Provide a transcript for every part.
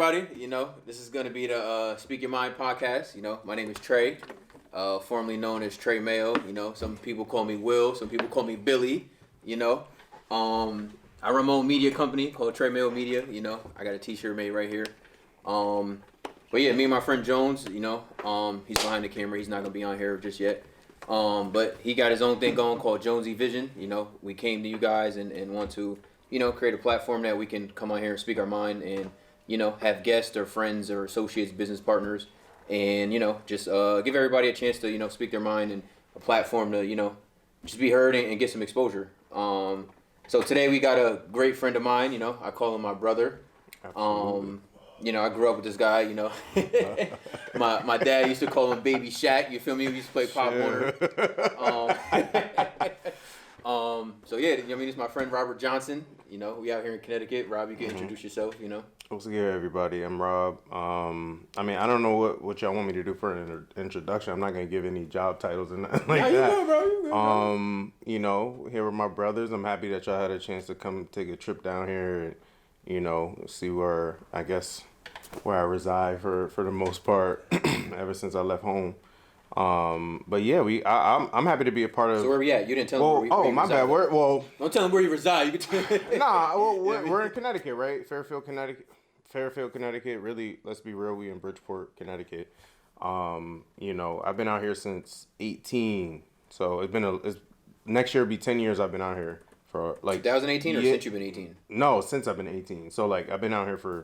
everybody? This is going to be the Speak Your Mind podcast. My name is Trey, formerly known as Trey Mayo. Some people call me Will, some people call me Billy. I run my own media company called Trey Mayo Media. I got a t-shirt made right here. But yeah, me and my friend Jones, he's behind the camera. He's not going to be on here just yet. But he got his own thing going called Jonesy Vision. We came to you guys and want to, create a platform that we can come on here and speak our mind and, have guests or friends or associates, business partners, and, just give everybody a chance to, speak their mind and a platform to, just be heard and get some exposure. So today we got a great friend of mine, I call him my brother. Absolutely. I grew up with this guy, my dad used to call him Baby Shaq, you feel me? We used to play Pop Warner. So yeah, it's my friend Robert Johnson. We out here in Connecticut. Rob, you can introduce yourself, What's good, everybody? I'm Rob. I don't know what y'all want me to do for an introduction. I'm not going to give any job titles and nothing like that. You good, bro. You good, here with my brothers. I'm happy that y'all had a chance to come take a trip down here and, see where I reside for the most part ever since I left home. But yeah, I'm happy to be a part of. So where we at? You didn't tell them where you my reside. bad. Don't tell them where you reside. You can we're in Connecticut, right? Fairfield, Connecticut. Really, let's be real. We in Bridgeport, Connecticut. I've been out here since 18. So it's next year will be 10 years I've been out here for 2018 or since you've been 18? No, since I've been 18. So I've been out here for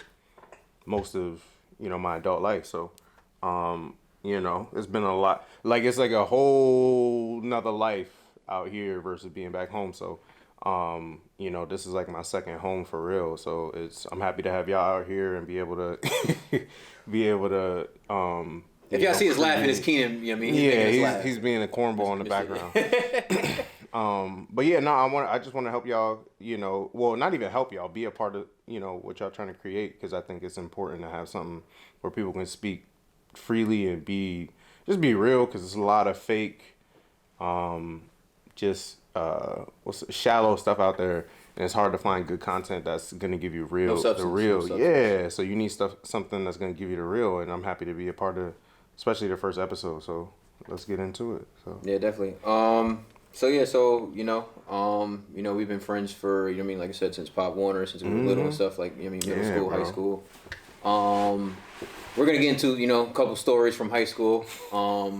most of my adult life. So it's been a lot. It's like a whole nother life out here versus being back home. So this is like my second home for real. So I'm happy to have y'all out here and be able to if y'all see us laughing, it's Keenan. He's being a cornball in the background. But yeah, no, I just want to help y'all, not even help y'all, be a part of, what y'all trying to create, because I think it's important to have something where people can speak freely and be real, because there's a lot of fake, shallow stuff out there, and it's hard to find good content that's gonna give you the real. Yeah, so you need something that's gonna give you the real, and I'm happy to be a part of, especially the first episode. So let's get into it. So yeah, definitely. We've been friends for like I said, since Pop Warner, since we were little and stuff, middle school, bro. high school. We're gonna get into a couple stories from high school, a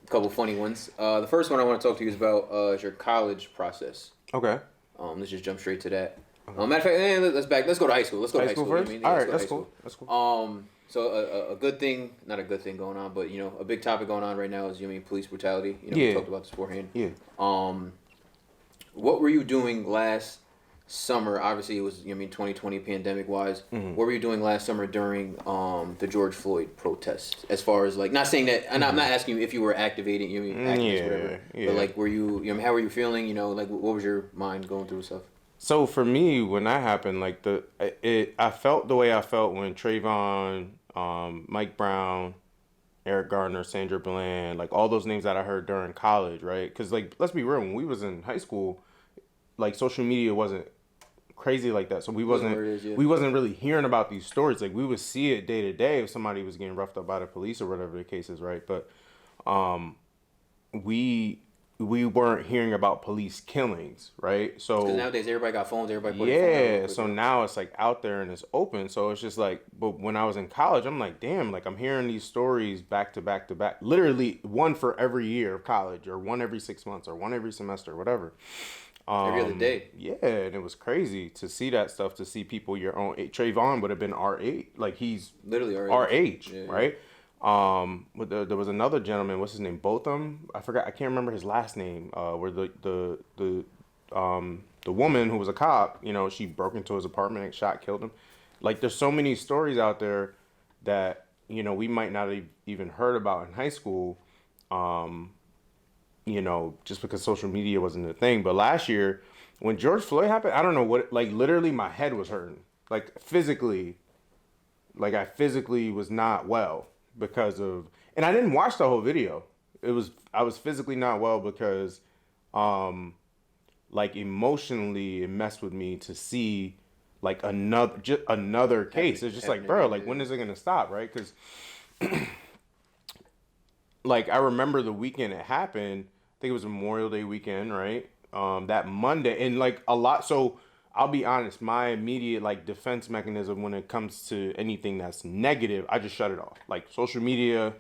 couple funny ones. The first one I want to talk to you is about is your college process. Okay. Let's just jump straight to that. Matter of fact, let's go to high school. Let's go to high school first. All right, that's cool. That's cool. So a good thing, not a good thing going on, but a big topic going on right now is police brutality. We talked about this beforehand. Yeah. What were you doing last summer? Obviously, it was 2020 pandemic wise. Mm-hmm. What were you doing last summer during the George Floyd protests? As far as not saying that, and I'm not asking you if you were activating, activists, whatever. Yeah. But were you, how were you feeling? What was your mind going through stuff? So for me, when that happened, I felt the way I felt when Trayvon, Mike Brown, Eric Gardner, Sandra Bland, all those names that I heard during college, right? Because let's be real, when we was in high school, social media wasn't crazy like that, so we wasn't really hearing about these stories. We would see it day to day if somebody was getting roughed up by the police or whatever the case is, right? But we weren't hearing about police killings, right? So because nowadays everybody got phones, everybody put their phone out. So now it's out there and it's open. So it's just but when I was in college, I'm damn, I'm hearing these stories back to back to back, literally one for every year of college, or one every 6 months, or one every semester, whatever. Every other day. Yeah, and it was crazy to see that stuff, to see people your own age. Trayvon would have been our age. He's literally our age, right? But there was another gentleman, what's his name? Botham? I forgot, I can't remember his last name. Where the woman who was a cop, she broke into his apartment and shot, killed him. There's so many stories out there that, we might not have even heard about in high school. Just because social media wasn't a thing. But last year, when George Floyd happened, I don't know what, literally my head was hurting. Physically, I physically was not well because of, and I didn't watch the whole video. I was physically not well because, emotionally, it messed with me to see like another case. It's just like, bro, like when is it gonna stop, right? Because like I remember the weekend it happened. I think it was Memorial Day weekend, right? That Monday, and like a lot. So I'll be honest, my immediate like defense mechanism when it comes to anything that's negative, I just shut it off. Like social media,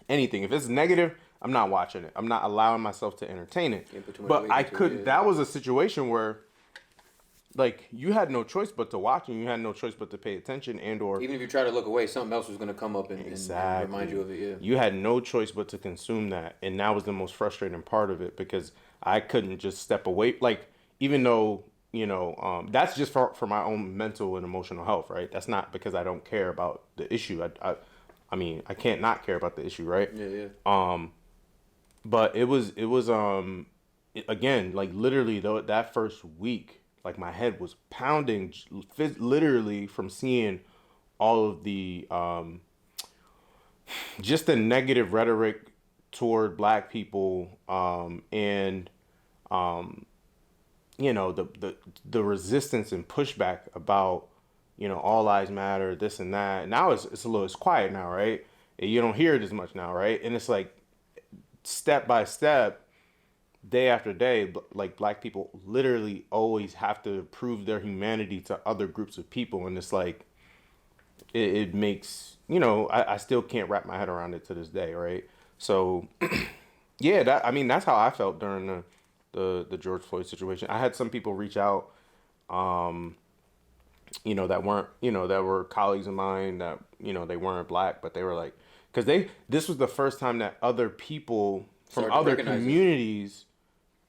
anything. If it's negative, I'm not watching it. I'm not allowing myself to entertain it. But I could. That was a situation where, like, you had no choice but to watch, and you had no choice but to pay attention, and or even if you try to look away, something else was going to come up and remind you of it. Yeah, you had no choice but to consume that, and that was the most frustrating part of it because I couldn't just step away. Like, even though that's just for my own mental and emotional health, right? That's not because I don't care about the issue. I mean, I can't not care about the issue, right? Yeah. But it was again, like literally though that first week, like my head was pounding literally from seeing all of the just the negative rhetoric toward black people and the resistance and pushback about all lives matter, this and that. Now it's quiet now, right? You don't hear it as much now, right? And it's like step by step, day after day, like black people literally always have to prove their humanity to other groups of people, and it's like it makes I still can't wrap my head around it to this day, right? So yeah, that's how I felt during the George Floyd situation. I had some people reach out that weren't that were colleagues of mine that they weren't black, but they were like, because this was the first time that other people from other communities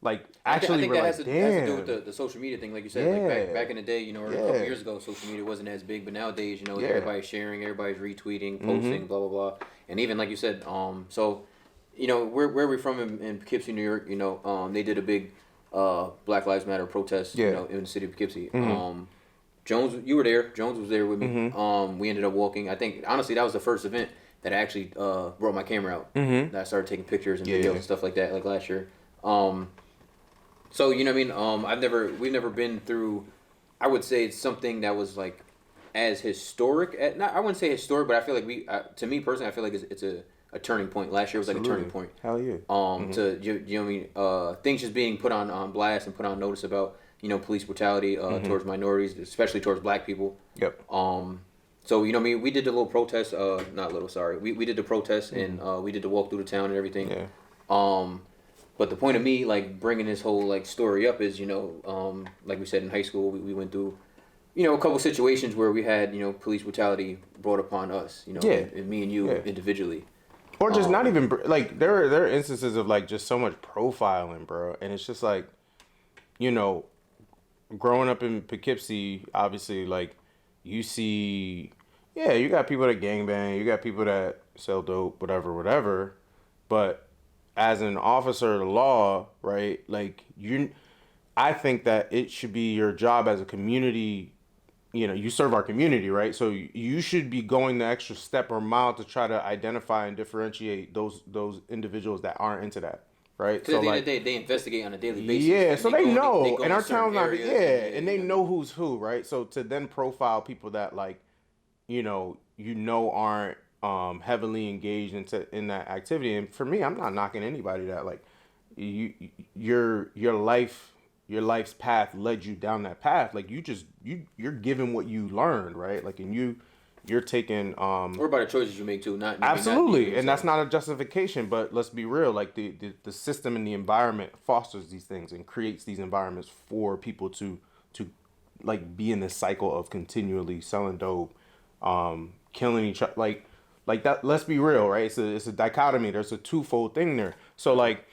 like actually I think were that like, has to do with the social media thing, like you said. Yeah. Like back in the day, or a couple years ago, social media wasn't as big, but nowadays, everybody's sharing, everybody's retweeting, posting, blah blah blah, and even like you said, so where we're from in Poughkeepsie, New York, they did a big Black Lives Matter protest, in the city of Poughkeepsie. Jones, you were there. Jones was there with me. We ended up walking. I think honestly that was the first event that I actually brought my camera out. That I started taking pictures and videos and stuff like that, like last year. So what I mean, we've never been through. I would say it's something that was like as historic. I wouldn't say historic, but I feel like to me personally, I feel like it's a turning point. Last year was like a turning point. Hell yeah. To things just being put on blast and put on notice about police brutality towards minorities, especially towards black people. Yep. So we did the little protest. Not little, sorry. We did the protest and we did the walk through the town and everything. Yeah. But the point of me like bringing this whole like story up is like we said in high school we went through a couple situations where we had police brutality brought upon us. And me and you individually. Or just not even like there are instances of like just so much profiling, bro, and it's just like growing up in Poughkeepsie, obviously like you see, you got people that gangbang, you got people that sell dope, whatever, but as an officer of the law, right, like I think that it should be your job as a community, you serve our community, right? So you should be going the extra step or mile to try to identify and differentiate those individuals that aren't into that, right? Because at the end of the day, they investigate on a daily basis. Yeah, so they know, and our town's not, and they know who's who, right? So to then profile people that like, aren't heavily engaged in that activity, and for me, I'm not knocking anybody that like your life's path led you down that path. Like you're given what you learned, right? Like, and you're taking or by the choices you make too, not absolutely, and that's not a justification. But let's be real, like the system and the environment fosters these things and creates these environments for people to like be in this cycle of continually selling dope, killing each other, like that. Let's be real, right? It's a dichotomy. There's a twofold thing there. So like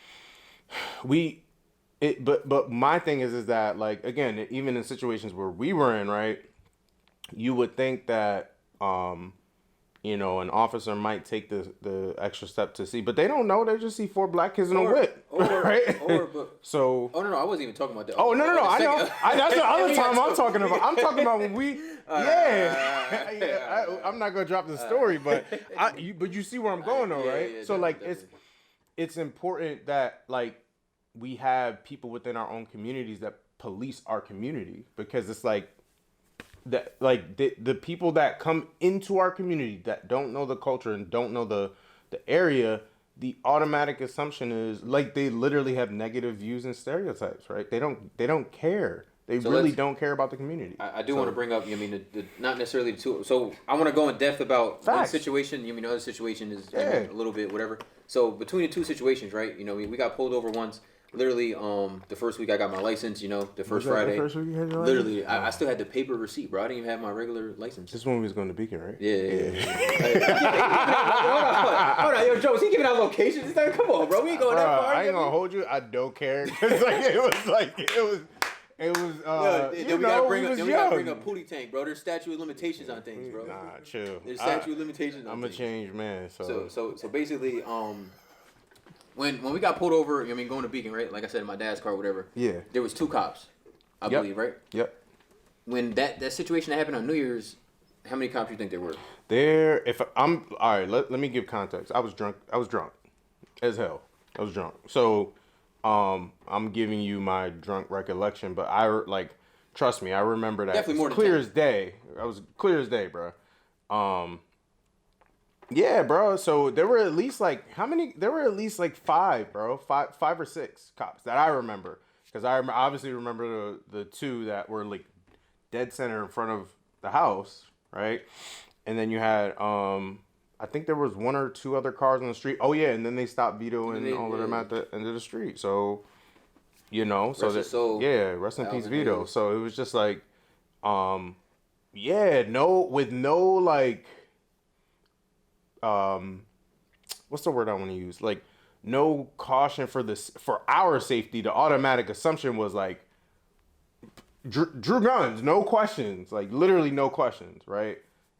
but my thing is that like, again, even in situations where we were in, right, you would think that an officer might take the extra step to see, but they don't know. They just see 4 black kids in a whip, right? So. Oh no, I wasn't even talking about that. Oh no, I know. That's the other time I'm talking about. I'm talking about when we. I'm not gonna drop the story, but you see where I'm going though, right? Yeah, so like definitely. it's important that like we have people within our own communities that police our community, because it's like that like the people that come into our community that don't know the culture and don't know the area, the automatic assumption is like they literally have negative views and stereotypes, right? They don't care. They really don't care about the community. I do want to bring up, the not necessarily the two. So I want to go in depth about one situation. The other situation is a little bit whatever. So between the two situations, right? We got pulled over once. Literally, the first week I got my license. The first Friday. The first week you had your license? Literally, I still had the paper receipt, bro. I didn't even have my regular license. This one we was going to Beacon, right? Yeah. Hold on, yo, Joe, is he giving out locations? It's like, come on, bro. We ain't going that far. I ain't gonna hold you. I don't care. It was. Then we gotta bring up Pootie Tank, bro. There's statute of limitations on things, bro. Nah, chill. There's statute of limitations. I'm a changed man. So basically, when we got pulled over, going to Beacon, right? Like I said, in my dad's car, whatever. Yeah. There was 2 cops, I believe, right? Yep. When that situation that happened on New Year's, how many cops do you think there were? All right. Let me give context. I was drunk as hell. I was drunk. So. I'm giving you my drunk recollection, but trust me, I remember that. Definitely more than clear as day. I was clear as day, bro. Yeah, bro. So there were at least how many? There were at least 5, bro. Five or 6 cops that I remember, because I obviously remember the 2 that were dead center in front of the house, right? And then you had I think there was 1 or 2 other cars on the street. Oh yeah, and then they stopped vetoing all of them at the end of the street. So, rest in peace, Vito. So it was just what's the word I want to use? No caution for our safety. The automatic assumption was drew guns, no questions, literally no questions, right?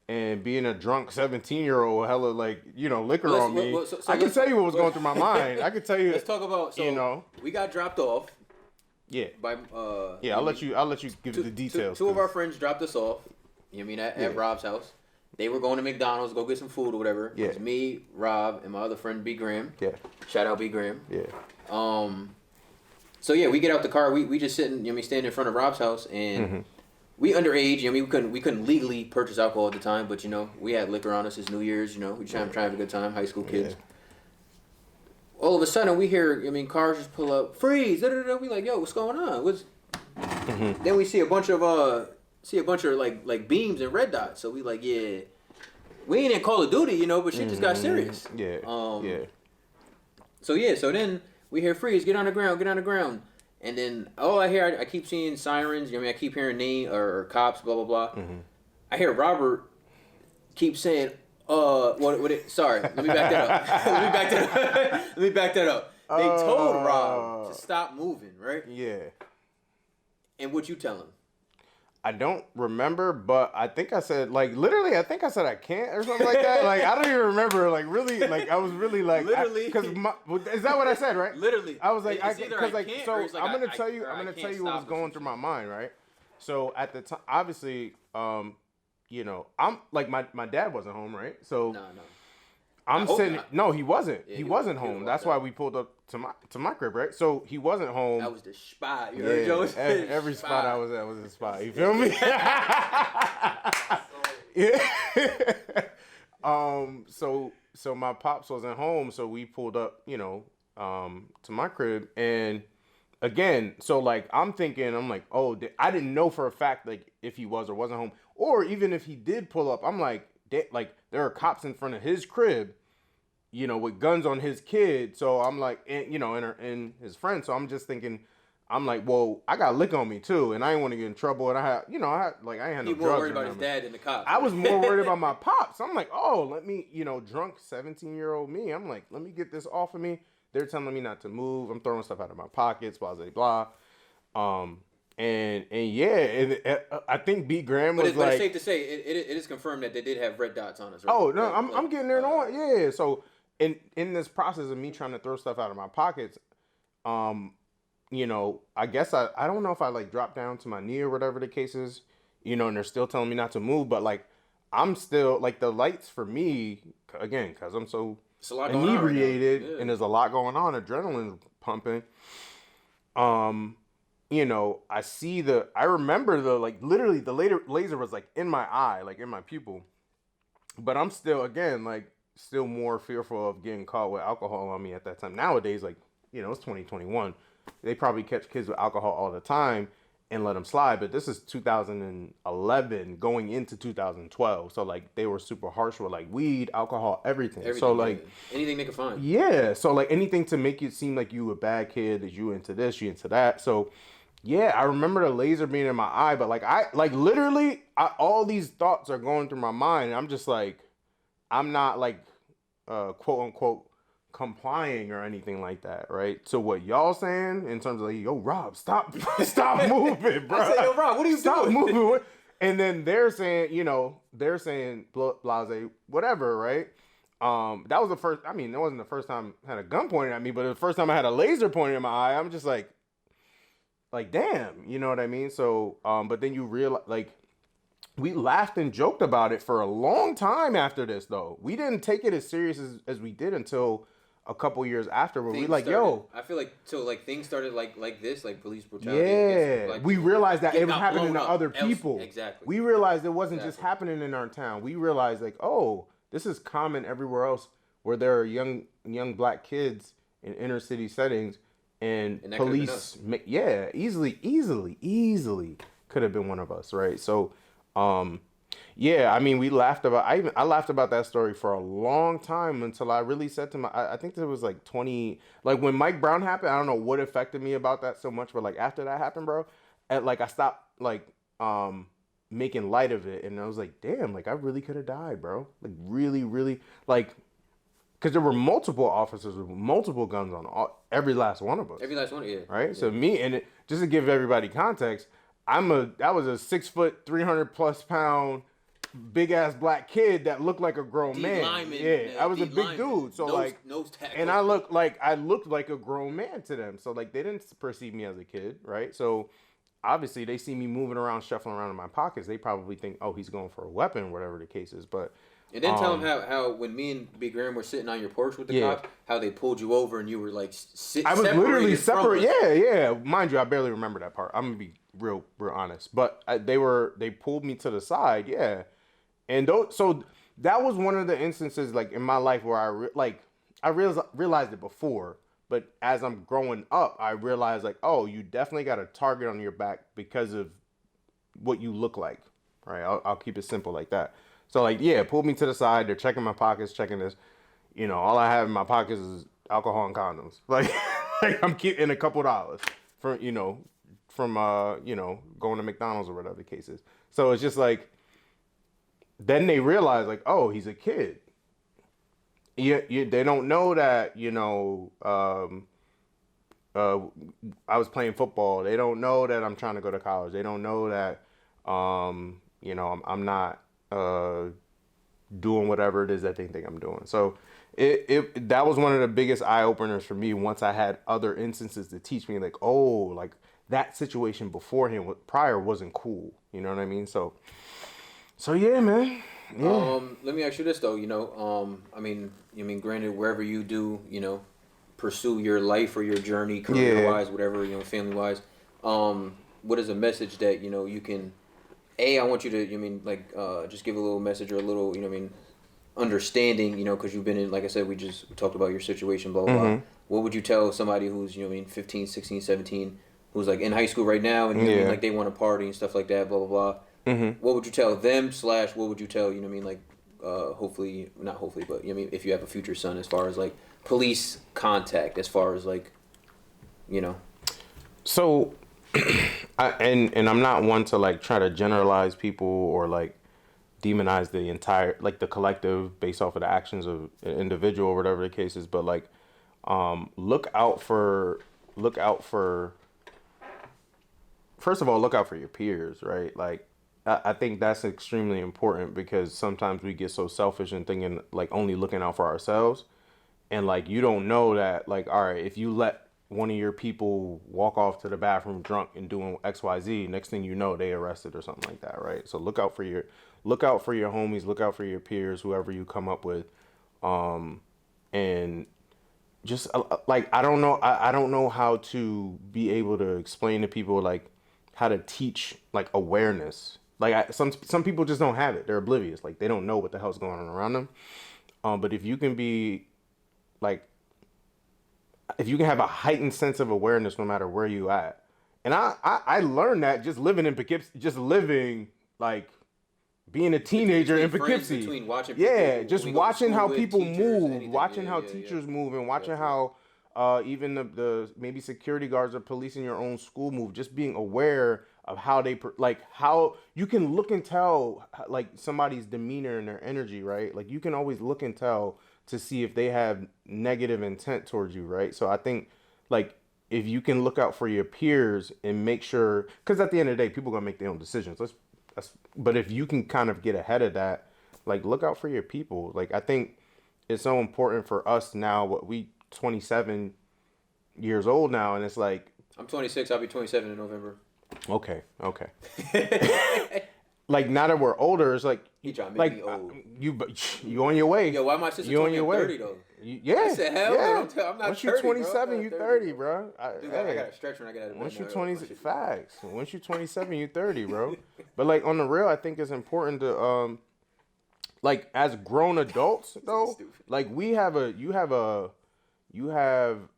And being a drunk 17-year-old, hella liquor on me. I can tell you what was going through my mind. I can tell you. Let's talk about. We got dropped off. Yeah. By I'll let you give the details. Two of our friends dropped us off. At Rob's house. They were going to McDonald's, go get some food or whatever. Yeah. It was me, Rob, and my other friend B Graham. Yeah. Shout out B Graham. Yeah. So we get out the car. We just sitting. Standing in front of Rob's house and. Mm-hmm. We underage, we couldn't legally purchase alcohol at the time, but we had liquor on us. It's New Year's, we trying to have a good time, high school kids. Yeah. All of a sudden we hear, cars just pull up, freeze, we like, yo, what's going on? Mm-hmm. Then we see a bunch of like beams and red dots. So we like, yeah, we ain't in Call of Duty, but shit just got serious. Yeah. So then we hear freeze, get on the ground. And then all I hear, I keep seeing sirens. I keep hearing name or cops, blah blah blah. Mm-hmm. I hear Robert keep saying, sorry, let me back that up. Let me back that up. They told Rob to stop moving, right? Yeah. And what you tell him? I don't remember, but I think I said literally. I think I said I can't or something like that. I don't even remember. Really, I was really literally. Because is that what I said? Right. Literally. I was I'm gonna tell you what was going through my mind. Right. So at the time, obviously, I'm my dad wasn't home. Right. So no. I'm sitting. No, he wasn't. Yeah, he wasn't home. That's why we pulled up to my crib, right? So he wasn't home. That was the spot. You heard Joe? Every spot I was at was a spot. You feel me? So my pops wasn't home, so we pulled up, to my crib, and again, so I'm thinking, I'm like, oh, I didn't know for a fact if he was or wasn't home, or even if he did pull up, I'm like. There are cops in front of his crib, with guns on his kid. So I'm like, and his friend. So I'm just thinking, I'm like, well, I got liquor on me too, and I didn't want to get in trouble. And I ain't had no drugs. He more worried about his dad than the cops. I was more worried about my pops. I'm like, oh, let me, drunk 17-year-old me. I'm like, let me get this off of me. They're telling me not to move. I'm throwing stuff out of my pockets, blah, blah, blah. And I think B Graham was but it's safe to say it is confirmed that they did have red dots on us. Right? Oh no, I'm getting there on. Yeah. So in this process of me trying to throw stuff out of my pockets, I guess I don't know if I dropped down to my knee or whatever the case is, and they're still telling me not to move, but I'm still the lights for me again because I'm so inebriated and there's a lot going on, adrenaline's pumping. you know, I remember like literally the laser was like in my eye, like in my pupil. But I'm still, again, like still more fearful of getting caught with alcohol on me at that time. Nowadays, like, you know, it's 2021. They probably catch kids with alcohol all the time and let them slide. But this is 2011 going into 2012. So like they were super harsh with like weed, alcohol, everything. So like anything they could find. Yeah. So like anything to make it seem like you a bad kid, that you into this, you into that. So yeah, I remember the laser being in my eye, but like literally all these thoughts are going through my mind, and I'm just like, I'm not like quote unquote complying or anything like that, right? So what y'all saying in terms of like, yo, Rob, stop moving, bro. I said, yo, Rob, what are you stop doing? moving. And then they're saying, you know, blase, whatever, right? That was the first. I mean, it wasn't the first time I had a gun pointed at me, but the first time I had a laser pointed in my eye, I'm just like, damn, you know what I mean? So, but then you realize, like, we laughed and joked about it for a long time after this, though. We didn't take it as serious as we did until a couple years after, where we like, yo. I feel like, so, like, things started like this, like police brutality. Yeah. Like, we realized that it was happening to other people. Exactly. We realized it wasn't just happening in our town. We realized, like, oh, this is common everywhere else where there are young black kids in inner city settings. And police, easily could have been one of us, right? So, yeah, I mean, we laughed about. I laughed about that story for a long time until I really said to I think it was like 20. Like when Mike Brown happened, I don't know what affected me about that so much, but like after that happened, bro, and like I stopped like making light of it, and I was like, damn, like I really could have died, bro. Like really, like. Because there were multiple officers with multiple guns on every last one of us. Every last one, yeah. Right? Yeah. So me, and just to give everybody context, I was a 6 foot, 300 plus pound, big ass black kid that looked like a grown man. Lineman, I was a big dude. So nose tackle. And I looked like a grown man to them. So like they didn't perceive me as a kid, right? So obviously they see me moving around, shuffling around in my pockets. They probably think, oh, he's going for a weapon, whatever the case is. But and then tell them how when me and Big Graham were sitting on your porch with the cops, how they pulled you over and you were like I was literally separate. Yeah. Mind you, I barely remember that part. I'm gonna be real honest. But they pulled me to the side, yeah. And so that was one of the instances like in my life where I realized it before, but as I'm growing up, I realized like, oh, you definitely got a target on your back because of what you look like, right? I'll keep it simple like that. So like, yeah, pulled me to the side. They're checking my pockets, checking this. You know, all I have in my pockets is alcohol and condoms. Like I'm keeping a couple dollars from going to McDonald's or whatever the case is. So it's just like, then they realize like, oh, he's a kid. They don't know that, I was playing football. They don't know that I'm trying to go to college. They don't know that, I'm not doing whatever it is that they think I'm doing. So that was one of the biggest eye openers for me once I had other instances to teach me like, oh, like that situation prior wasn't cool. You know what I mean? So yeah, man. Yeah. Let me ask you this though, I mean, granted, wherever you do, pursue your life or your journey, career wise, whatever, family wise, what is a message that, you can, I want you to, just give a little message or a little, understanding, because you've been in, like I said, we just talked about your situation, blah, blah, blah. What would you tell somebody who's, 15, 16, 17, who's like in high school right now and, like they want to party and stuff like that, blah, blah, blah. What would you tell them / what would you tell, hopefully, not hopefully, but, if you have a future son as far as like police contact, as far as like, So, and I'm not one to like try to generalize people or like demonize the entire, like the collective based off of the actions of an individual or whatever the case is, but like, look out for, first of all, look out for your peers, right? Like, I think that's extremely important because sometimes we get so selfish and thinking like only looking out for ourselves. And like, you don't know that like, all right, if you let one of your people walk off to the bathroom drunk and doing XYZ, next thing you know, they arrested or something like that. Right. So look out for your homies, look out for your peers, whoever you come up with. And just like I don't know. I don't know how to be able to explain to people like how to teach like awareness. Like some people just don't have it. They're oblivious. Like they don't know what the hell's going on around them. But if you can be like, if you can have a heightened sense of awareness no matter where you at, and I learned that just living in Poughkeepsie, just living like being a teenager in Poughkeepsie. Between watching just watching how people move, anything. watching how teachers move, and watching how even the maybe security guards or police in your own school move. Just being aware of how they like how you can look and tell like somebody's demeanor and their energy, right? Like you can always look and tell to see if they have negative intent towards you, right? So I think like if you can look out for your peers and make sure, because at the end of the day, people are gonna make their own decisions. But if you can kind of get ahead of that, like look out for your people. Like I think it's so important for us now. What we 27 years old now, and it's like I'm 26. I'll be 27 in November. Okay. Like now that we're older, it's like he trying to make me old. You on your way. Yo, why my sister told me I'm 30 though? I said, hell no, I'm not once 30, you're 27, you're 30, bro. I gotta stretch when I get out of bed. Once you're 20, facts. Once you're 27, you're 30, bro. But like on the real, I think it's important to like as grown adults though, like you have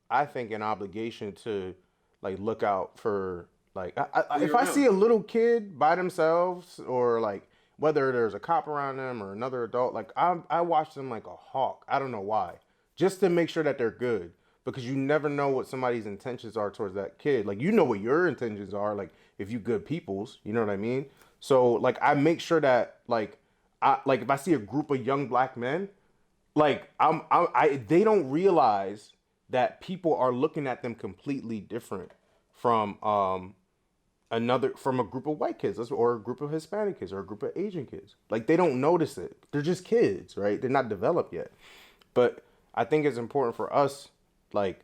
I think an obligation to like look out for like if I see a little kid by themselves or like whether there's a cop around them or another adult, like I watch them like a hawk. I don't know why. Just to make sure that they're good. Because you never know what somebody's intentions are towards that kid. Like, you know what your intentions are, like, if you good peoples, you know what I mean? So, like, I make sure that, like, if I see a group of young black men, like, they don't realize that people are looking at them completely different from from a group of white kids or a group of Hispanic kids or a group of Asian kids. Like, they don't notice it. They're just kids, right? They're not developed yet. But I think it's important for us, like,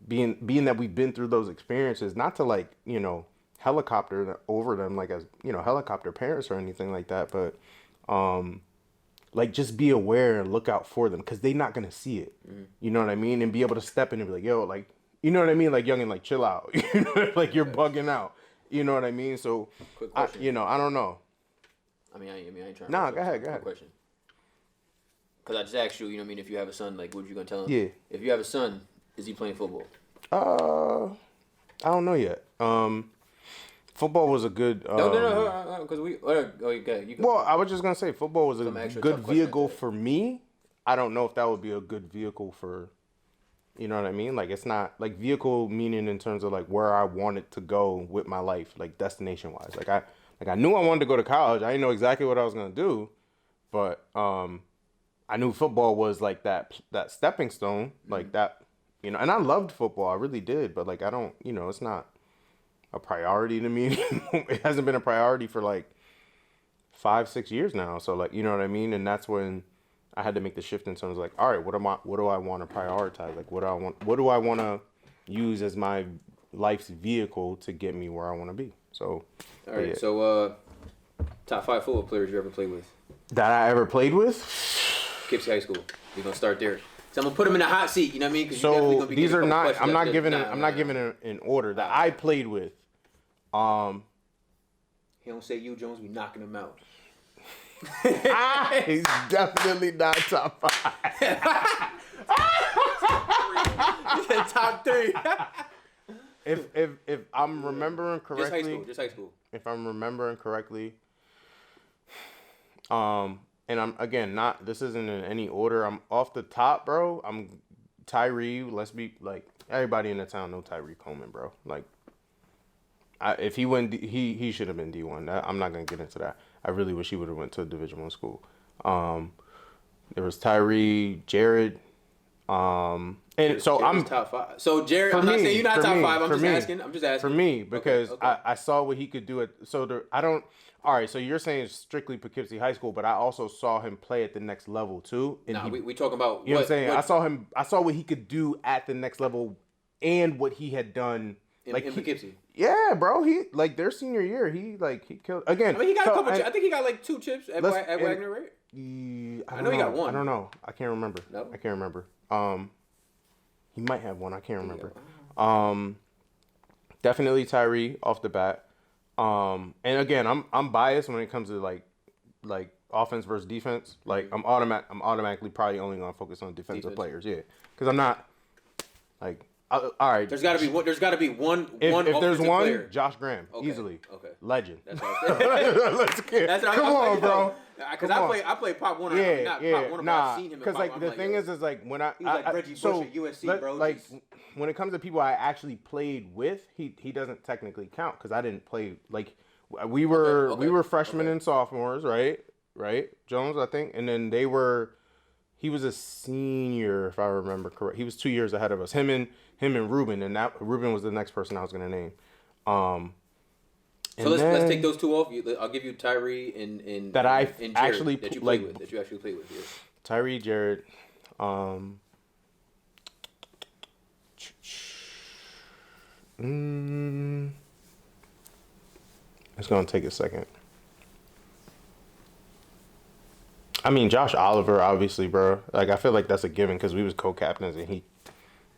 being that we've been through those experiences, not to, like, you know, helicopter over them, like, as, you know, helicopter parents or anything like that, but like, just be aware and look out for them, because they're not gonna see it. You know what I mean? And be able to step in and be like, yo, like, you know what I mean? Like, young and like, chill out. You know, like, you're bugging out. You know what I mean? So, I don't know. I mean, I ain't trying to... Nah, go ahead. Question. Because I just asked you, you know what I mean, if you have a son, like, what you gonna tell him? Yeah. If you have a son, is he playing football? I don't know yet. Football was a good... No, because we... you go. Well, I was just going to say, football was a good vehicle for me. I don't know if that would be a good vehicle for... You know what I mean? Like, it's not... Like, vehicle meaning in terms of, like, where I wanted to go with my life, like, destination-wise. Like, I knew I wanted to go to college. I didn't know exactly what I was going to do. But, I knew football was like that stepping stone, like that, you know, and I loved football. I really did. But like, I don't, you know, it's not a priority to me. It hasn't been a priority for like 5-6 years now. So like, you know what I mean? And that's when I had to make the shift in terms of like, all right, what do I want to prioritize? Like, what do I want to use as my life's vehicle to get me where I want to be? So, all right. Yeah. So, top 5 football players you ever played with? That I ever played with? Poughkeepsie High School. We're gonna start there. So I'm gonna put him in the hot seat. You know what I mean? So these are not. I'm not giving an order that I played with. He don't say you, Jones. We knocking him out. He's definitely not top 5. Top 3. If I'm remembering correctly, just high school. If I'm remembering correctly, and I'm, again, not, this isn't in any order. I'm off the top, bro. I'm Tyree. Let's be, like, everybody in the town know Tyree Coleman, bro. Like, if he went, he should have been D1. I'm not going to get into that. I really wish he would have went to a Division I school. There was Tyree, Jared. And so I'm top 5. So Jared, I'm not saying you're not top 5. I'm just asking. For me, because okay. I saw what he could do all right, so you're saying strictly Poughkeepsie High School, but I also saw him play at the next level too. And we talking about, you know what I'm saying? I saw what he could do at the next level and what he had done in Poughkeepsie. Yeah, bro. He, like, their senior year, he killed again. I mean, he got a couple. I think he got like 2 chips at Wagner, right? I know he got 1. I don't know. I can't remember. No? I can't remember. He might have one. I can't remember. Definitely Tyree off the bat. And again, I'm biased when it comes to like offense versus defense. Like I'm automatically probably only gonna focus on defensive players. Yeah, because I'm not like all right. There's got to be one. There's got to be one. If there's one, player. Josh Graham, okay. easily. Okay. Legend. That's what I'm Let's get. That's what Come on, bro. Because I play Pop Warner. Yeah, not yeah. Pop Warner, but I've seen him. Because like the thing is like when he was like Reggie Bush at USC, bro. Like when it comes to people I actually played with, he doesn't technically count because I didn't play like we were freshmen and sophomores, right? Jones, I think, and then he was a senior if I remember correct. He was 2 years ahead of us. Him and Ruben, and that Ruben was the next person I was gonna name. So let's take those two off. I'll give you Tyree and that I and Jared actually that you like played with. That you actually played with. Yeah. Tyree, Jared. It's gonna take a second. I mean, Josh Oliver, obviously, bro. Like, I feel like that's a given because we was co-captains and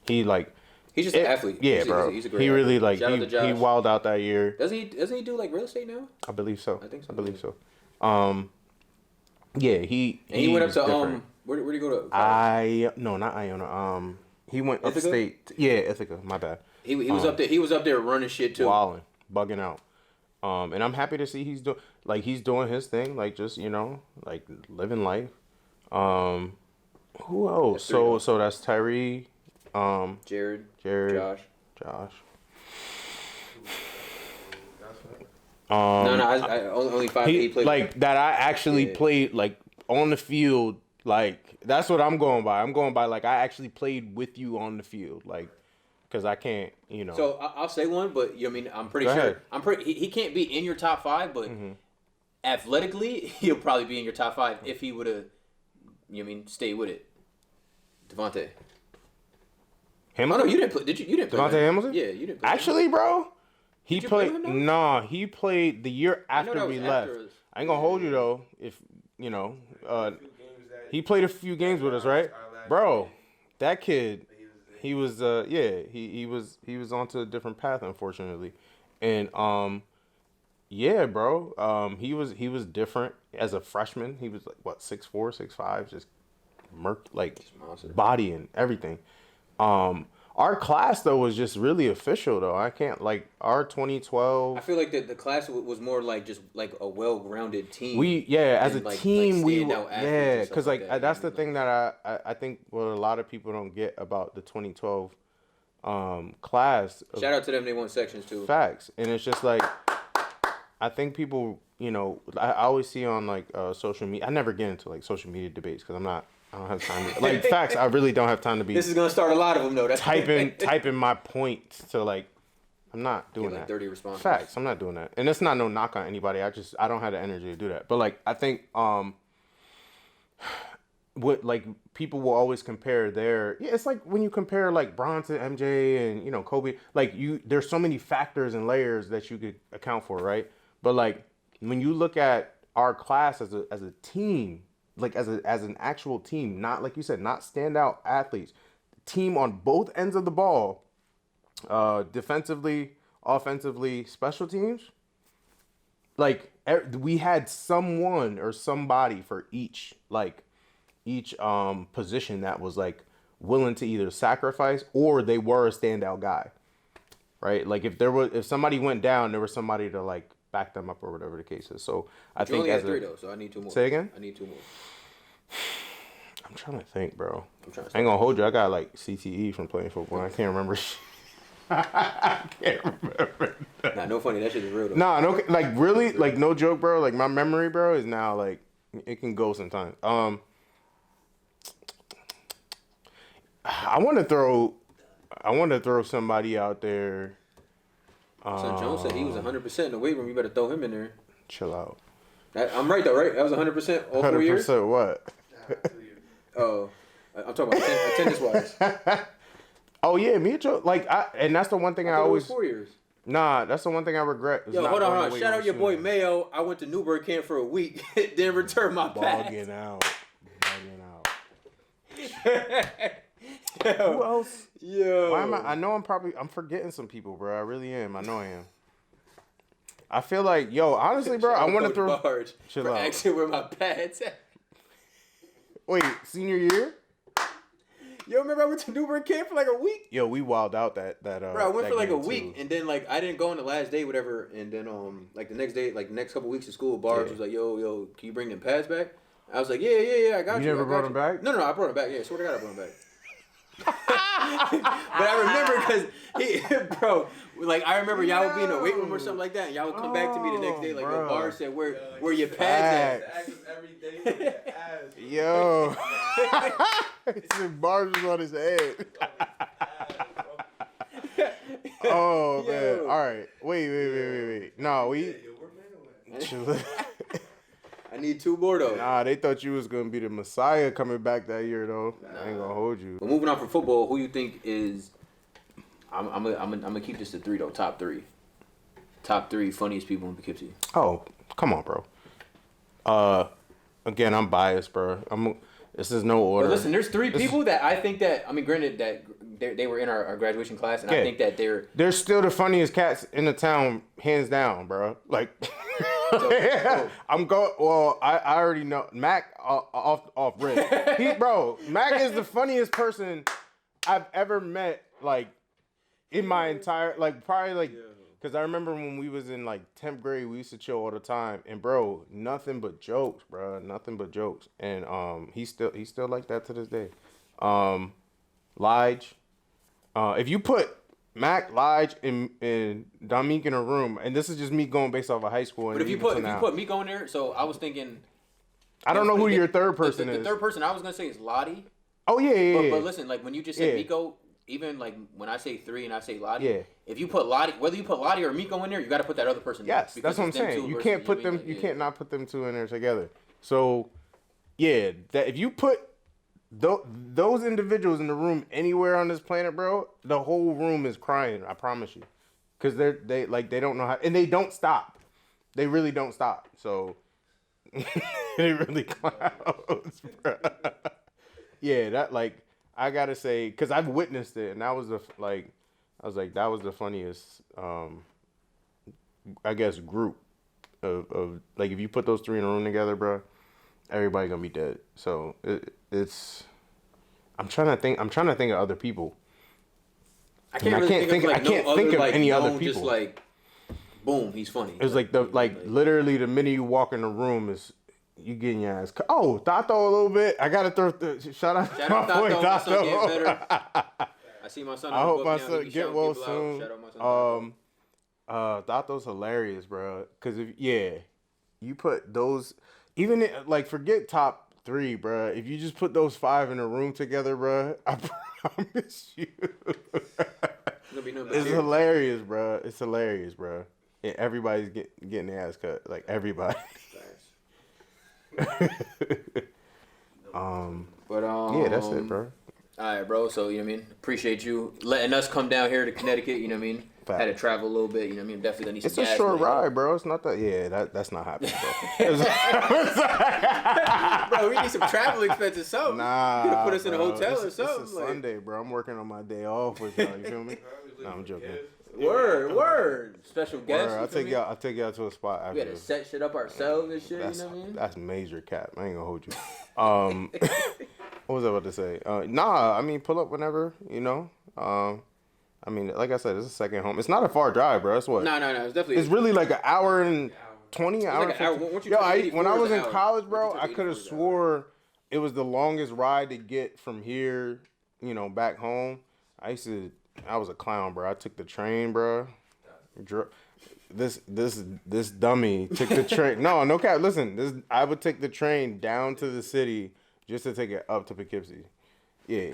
he like. He's just an athlete. Yeah, bro. He's a great he really athlete. like he wilded out that year. Doesn't he do like real estate now? I believe so. I think so. I believe so. Yeah, he went up to different. where did he go to? Not Iona. He went Ithaca? upstate. Yeah, Ithaca. My bad. He was up there. He was up there running shit too. Wilding, bugging out. And I'm happy to see he's doing his thing, like just like living life. Who else? So that's Tyree. Jared, Josh. I only 5 he played like that. I actually played like on the field. Like that's what I'm going by. I'm going by like I actually played with you on the field, like because I can't, So I'll say one, but I'm pretty sure. He can't be in your top 5, but athletically he'll probably be in your top 5 if he would have. Stay with it. Devontae. Hamilton? Oh no, you didn't play. Did you? You didn't play Devontae Hamilton? Yeah, you didn't play. Actually, bro, he played. Play him, he played the year after we left. I ain't gonna hold you though. If he played a few games with us, right, bro? That kid, he was he was onto a different path, unfortunately, and yeah, bro, he was different as a freshman. He was like what 6'4", 6'5", just body and everything. Our class though was just really official though. I can't like our 2012. I feel like the class was more like just like a well-rounded team. As a team we were because that's the thing that I think what a lot of people don't get about the 2012 class. Shout out to them, they won sections too. Facts, and it's just like I think people I always see on like social media. I never get into like social media debates because I don't have time to like facts. I really don't have time to be. This is gonna start a lot of them though. That's typing my points to like. I'm not doing that. 30 responses. Facts. I'm not doing that, and it's not no knock on anybody. I don't have the energy to do that. But like I think what like people will always compare it's like when you compare like Bron to MJ and Kobe. Like there's so many factors and layers that you could account for, right? But like when you look at our class as a team. Like as an actual team, not like you said, not standout athletes. Team on both ends of the ball, defensively, offensively, special teams. Like we had someone or somebody for each position that was like willing to either sacrifice or they were a standout guy, right? Like if somebody went down, there was somebody to like back them up or whatever the case is. So I think only had 3 though, so I need 2 more. Say again? I need 2 more. I'm trying to think, bro. I ain't gonna hold you. I got like CTE from playing football. I can't remember. I can't remember. Nah, no funny. That shit is real though. Nah, no, like really, like no joke, bro. Like my memory, bro, is now like it can go sometimes. I want to throw somebody out there. So Jones said he was 100% in the weight room. You better throw him in there. Chill out. I'm right though, right? That was 100% all 4 years. 100% what? Oh, I'm talking about attendance wise. Oh yeah, me and Joe. Like and that's the one thing I always. 4 years. Nah, that's the one thing I regret. Yo, hold on. Shout out your boy Mayo. I went to Newburgh camp for a week, then returned my pass. Bugging out. Who else? Yo. Why am I know I'm forgetting some people, bro. I really am. I know I am. I feel like, yo, honestly, bro, I want to throw. Barge Chill for out. asking where my pads at. Wait, senior year? Yo, remember I went to Newburgh camp for like a week? Yo, we wilded out that. Bro, I went that for like a game, week, too. and then like I didn't go on the last day, whatever. And then like the next day, like the next couple weeks of school, Barge was like, yo, can you bring them pads back? I was like, yeah, I got you. You never brought them back? No, I brought them back. Yeah, swear to God, I brought them back. But I remember because bro, like I remember y'all would be in the weight room or something like that, and y'all would come back to me the next day, like, yo, Barge said, where your pads at? Every day for your ass. Yo. Barge was on his head. Oh, man. All right. Wait. No, I need 2 more though. Nah, they thought you was going to be the Messiah coming back that year, though. I ain't going to hold you. But moving on from football, who you think is... I'm gonna keep this to 3 though. Top 3 funniest people in Poughkeepsie. Oh, come on, bro. Again, I'm biased, bro. This is no order. But listen, there's 3 people that I think that... I mean, granted that they were in our graduation class, and I think that they're still the funniest cats in the town, hands down, bro. Like... I'm going. Well, I already know Mac off rip. Mac is the funniest person I've ever met. Like in my entire probably because I remember when we was in like 10th grade, we used to chill all the time, and bro, nothing but jokes, bro, nothing but jokes, and he's still like that to this day. Lige, if you put Mac, Lige, and Dominique in a room, and this is just me going based off of high school. But if you put me going there, so I was thinking. I don't know who your third person is. The third person I was gonna say is Lottie. Oh yeah. But listen, like when you just said Miko, even like when I say 3 and I say Lottie, if you put Lottie, whether you put Lottie or Miko in there, you got to put that other person. Yes, in. That's what I'm saying. You can't put them. You can't not put them 2 in there together. So yeah, that if you put those individuals in the room anywhere on this planet, bro, the whole room is crying. I promise you, because they don't know how, and they don't stop. They really don't stop. So they really clowns, bro. Yeah, that I gotta say, because I've witnessed it, and that was that was the funniest. I guess group of like if you put those 3 in a room together, bro, everybody gonna be dead. So it's. I'm trying to think of other people. I can't think of any other people. Just like, boom, he's funny. It's like literally the minute you walk in the room is you getting your ass. Oh, Tato a little bit. I gotta throw shout out to my boy Tato. I see my son. I hope my son get well soon. Shout out my son. Tato's hilarious, bro. Cause you put those even forget top 3, bro. If you just put those 5 in a room together, bro, I promise you, it's hilarious, bro. It's hilarious, bro. And everybody's getting their ass cut, like everybody. Yeah, that's it, bro. All right, bro. So, you know what I mean? Appreciate you letting us come down here to Connecticut, you know what I mean? Had to travel a little bit, you know what I mean? Definitely gonna need some gas. It's a short ride, bro. It's not that. Yeah, that's not happening, bro. Bro, we need some travel expenses, something. Nah, you gotta put us in a hotel or something. It's a Sunday, bro. I'm working on my day off with y'all. You feel me? No, I'm joking. Word. Special guest. I'll take y'all to a spot after. We had to set shit up ourselves and shit, you know what I mean? That's major cap. I ain't gonna hold you. What was I about to say? I mean, pull up whenever, you know. I mean, like I said, it's a second home. It's not a far drive, bro. It's what? No. It's definitely. It's really like an hour and 20 hours. When I was in college, bro, I could have swore it was the longest ride to get from here, you know, back home. I was a clown, bro. I took the train, bro. This dummy took the train. No cap. Listen, I would take the train down to the city just to take it up to Poughkeepsie. Yeah,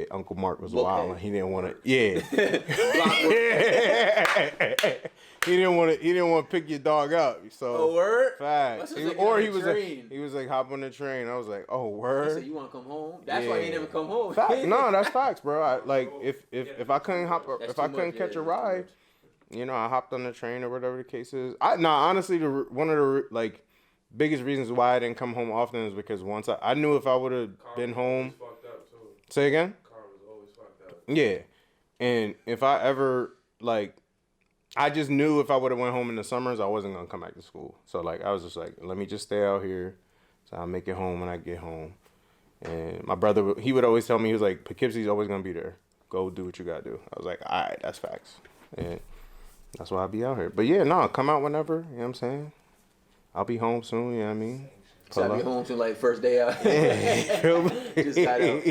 Uncle Mark was wild. He didn't want to. Yeah. He didn't want to pick your dog up. So word. Facts. He was like hop on the train. I was like, oh word. So you want to come home? That's why he never come home. No, that's facts, bro. If I couldn't catch a ride, you know, I hopped on the train or whatever the case is. Honestly, one of the biggest reasons why I didn't come home often is because once I knew if I would have been home. Say again? Carl Yeah. And if I ever, like, I just knew if I would have went home in the summers, I wasn't going to come back to school. So, like, I was just like, let me just stay out here. So I'll make it home when I get home. And my brother, he would always tell me, he was like, Poughkeepsie's always going to be there. Go do what you got to do. I was like, all right, that's facts. And that's why I'll be out here. But, yeah, no, come out whenever. You know what I'm saying? I'll be home soon, you know what I mean? So I'll be home soon, like, first day out. Just got out.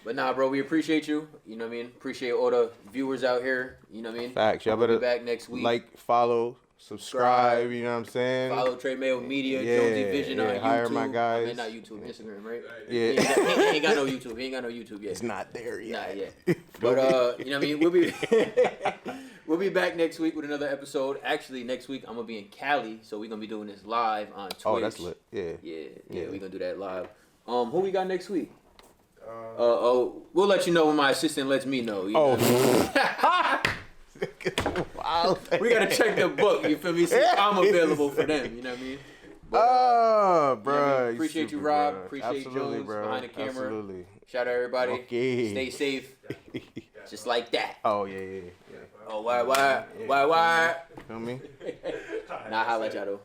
But nah, bro, we appreciate you. You know what I mean? Appreciate all the viewers out here. You know what I mean? Facts. Y'all We'll better be back next week. like, follow, subscribe. You know what I'm saying? Follow Trey Mayo Media, Yeah, Jonesy Vision on YouTube. hire my guys. I mean, not YouTube, Instagram, right? Yeah. He ain't got no YouTube. He ain't got no YouTube yet. It's not there yet. Not yet. But you know what I mean? We'll be back next week with another episode. Actually, next week I'm gonna be in Cali, so we're gonna be doing this live on Twitch. Oh, that's lit. Yeah. Yeah, we're gonna do that live. Who we got next week? We'll let you know when my assistant lets me know. You know? Wow. We gotta check the book. You feel me? See if I'm available for them. You know what I mean? But, bro. you know what I mean? Appreciate you, Rob. Bro. Appreciate Absolutely, Jones bro. behind the camera. Absolutely. Shout out everybody. Okay. Stay safe. Just like that. Oh yeah. Oh, why? Feel me? Nah, holla at y'all though.